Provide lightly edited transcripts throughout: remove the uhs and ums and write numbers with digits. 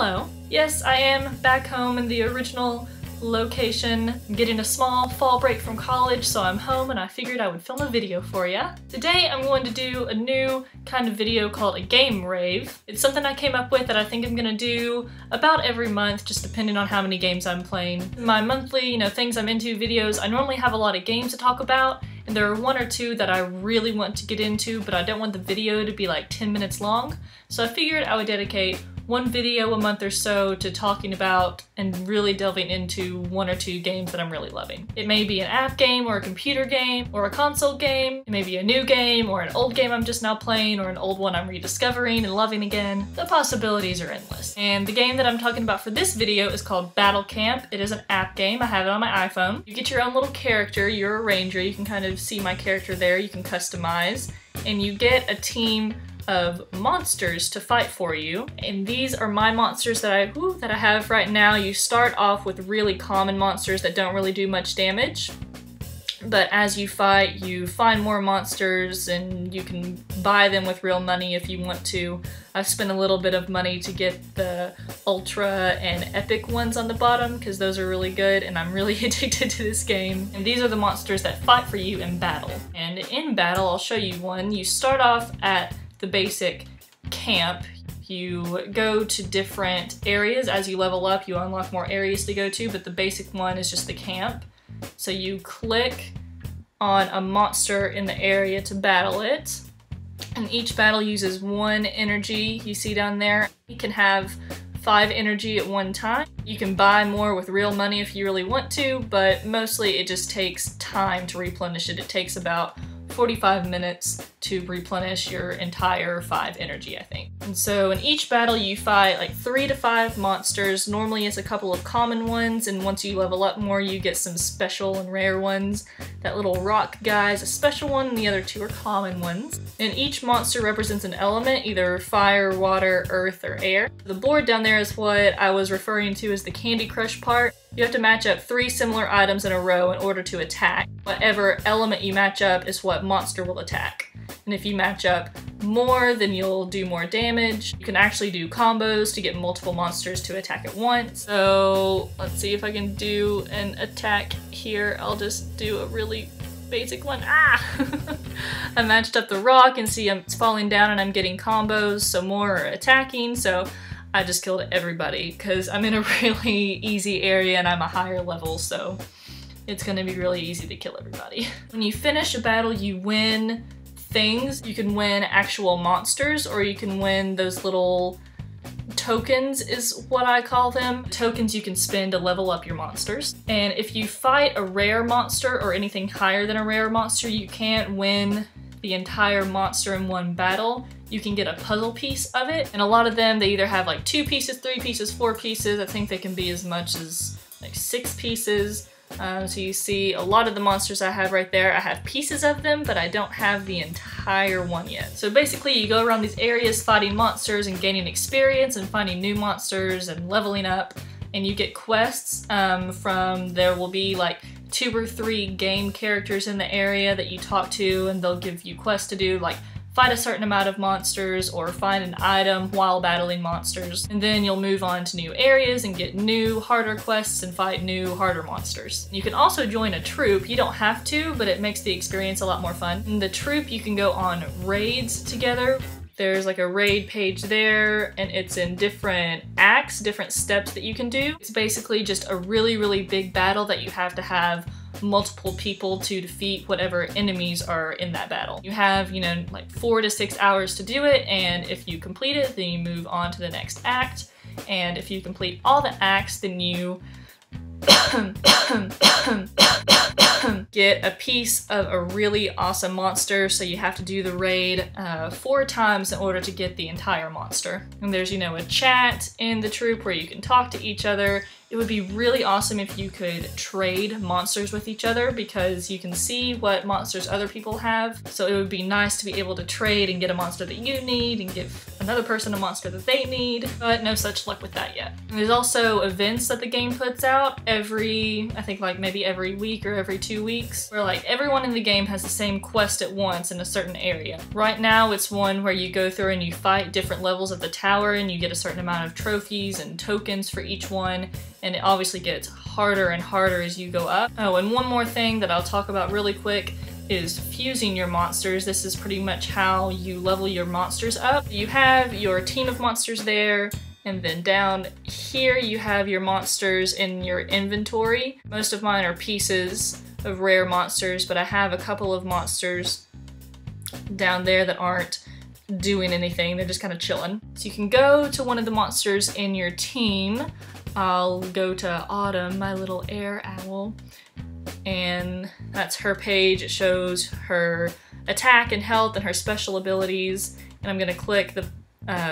Hello. Yes, I am back home in the original location. I'm getting a small fall break from college, so I'm home and I figured I would film a video for you. Today I'm going to do a new kind of video called a game rave. It's something I came up with that I think I'm gonna do about every month, just depending on how many games I'm playing. My monthly, things I'm into videos, I normally have a lot of games to talk about, and there are one or two that I really want to get into, but I don't want the video to be like 10 minutes long. So I figured I would dedicate one video a month or so to talking about and really delving into one or two games that I'm really loving. It may be an app game or a computer game or a console game. It may be a new game or an old game I'm just now playing or an old one I'm rediscovering and loving again. The possibilities are endless. And the game that I'm talking about for this video is called Battle Camp. It is an app game. I have it on my iPhone. You get your own little character. You're a ranger. You can kind of see my character there. You can customize. And you get a team of monsters to fight for you, and these are my monsters that I have right now. You start off with really common monsters that don't really do much damage, but as you fight you find more monsters and you can buy them with real money if you want to. I've spent a little bit of money to get the ultra and epic ones on the bottom because those are really good and I'm really addicted to this game. And these are the monsters that fight for you in battle. And in battle, I'll show you one. You start off at the basic camp. You go to different areas. As you level up, you unlock more areas to go to, but the basic one is just the camp. So you click on a monster in the area to battle it, and each battle uses 1 energy. You see down there, you can have 5 energy at one time. You can buy more with real money if you really want to, but mostly it just takes time to replenish it. It takes about 45 minutes to replenish your entire 5 energy, I think. And so in each battle you fight like 3 to 5 monsters. Normally it's a couple of common ones, and once you level up more you get some special and rare ones. That little rock guy is a special one and the other 2 are common ones. And each monster represents an element, either fire, water, earth, or air. The board down there is what I was referring to as the Candy Crush part. You have to match up 3 similar items in a row in order to attack. Whatever element you match up is what monster will attack. And if you match up more, then you'll do more damage. You can actually do combos to get multiple monsters to attack at once. So let's see if I can do an attack here. I'll just do a really basic one. Ah! I matched up the rock and see it's falling down and I'm getting combos, so more are attacking. So I just killed everybody because I'm in a really easy area and I'm a higher level, so it's gonna be really easy to kill everybody. When you finish a battle, you win things. You can win actual monsters, or you can win those little tokens is what I call them. Tokens you can spend to level up your monsters. And if you fight a rare monster or anything higher than a rare monster, you can't win the entire monster in one battle. You can get a puzzle piece of it, and a lot of them, they either have like 2 pieces, 3 pieces, 4 pieces. I think they can be as much as like 6 pieces. So you see a lot of the monsters I have right there, I have pieces of them, but I don't have the entire one yet. So basically you go around these areas fighting monsters and gaining experience and finding new monsters and leveling up, and you get quests there will be like 2 or 3 game characters in the area that you talk to, and they'll give you quests to do, like fight a certain amount of monsters or find an item while battling monsters. And then you'll move on to new areas and get new, harder quests and fight new, harder monsters. You can also join a troop. You don't have to, but it makes the experience a lot more fun. In the troop, you can go on raids together. There's like a raid page there, and it's in different acts, different steps that you can do. It's basically just a really, really big battle that you have to have multiple people to defeat whatever enemies are in that battle. You have, like 4 to 6 hours to do it, and if you complete it, then you move on to the next act. And if you complete all the acts, then you get a piece of a really awesome monster, so you have to do the raid 4 times in order to get the entire monster. And there's, a chat in the troop where you can talk to each other. It would be really awesome if you could trade monsters with each other because you can see what monsters other people have. So it would be nice to be able to trade and get a monster that you need and give another person a monster that they need, but no such luck with that yet. And there's also events that the game puts out every, I think like maybe every week or every 2 weeks, where like everyone in the game has the same quest at once in a certain area. Right now it's one where you go through and you fight different levels of the tower and you get a certain amount of trophies and tokens for each one, and it obviously gets harder and harder as you go up. Oh, and one more thing that I'll talk about really quick is fusing your monsters. This is pretty much how you level your monsters up. You have your team of monsters there, and then down here you have your monsters in your inventory. Most of mine are pieces of rare monsters, but I have a couple of monsters down there that aren't doing anything. They're just kind of chilling. So you can go to one of the monsters in your team. I'll go to Autumn, my little air owl, and that's her page. It shows her attack and health and her special abilities, and I'm gonna click the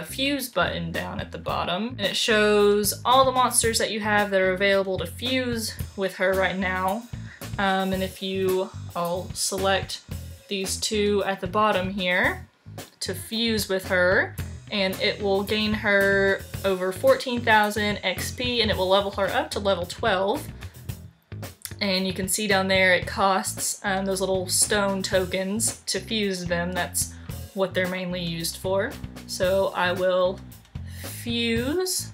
fuse button down at the bottom, and it shows all the monsters that you have that are available to fuse with her right now. And if I'll select these two at the bottom here to fuse with her, and it will gain her over 14,000 XP, and it will level her up to level 12. And you can see down there it costs those little stone tokens to fuse them. That's what they're mainly used for. So I will fuse,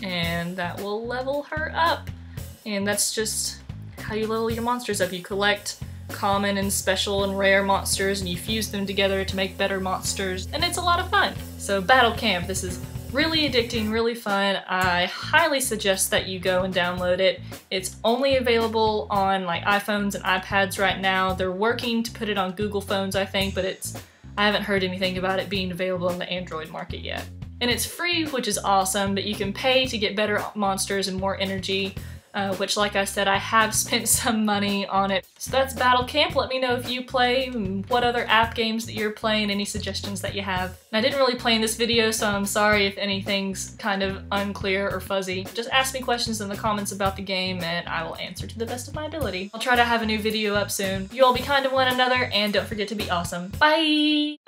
and that will level her up. And that's just how you level your monsters up. You collect common and special and rare monsters and you fuse them together to make better monsters, and it's a lot of fun. So Battle Camp, this is really addicting, really fun. I highly suggest that you go and download it. It's only available on like iPhones and iPads right now. They're working to put it on Google phones, I think, but I haven't heard anything about it being available in the Android market yet. And it's free, which is awesome, but you can pay to get better monsters and more energy. Which, like I said, I have spent some money on it. So that's Battle Camp. Let me know if you play, what other app games that you're playing, any suggestions that you have. And I didn't really play in this video, so I'm sorry if anything's kind of unclear or fuzzy. Just ask me questions in the comments about the game and I will answer to the best of my ability. I'll try to have a new video up soon. You all be kind to one another and don't forget to be awesome. Bye!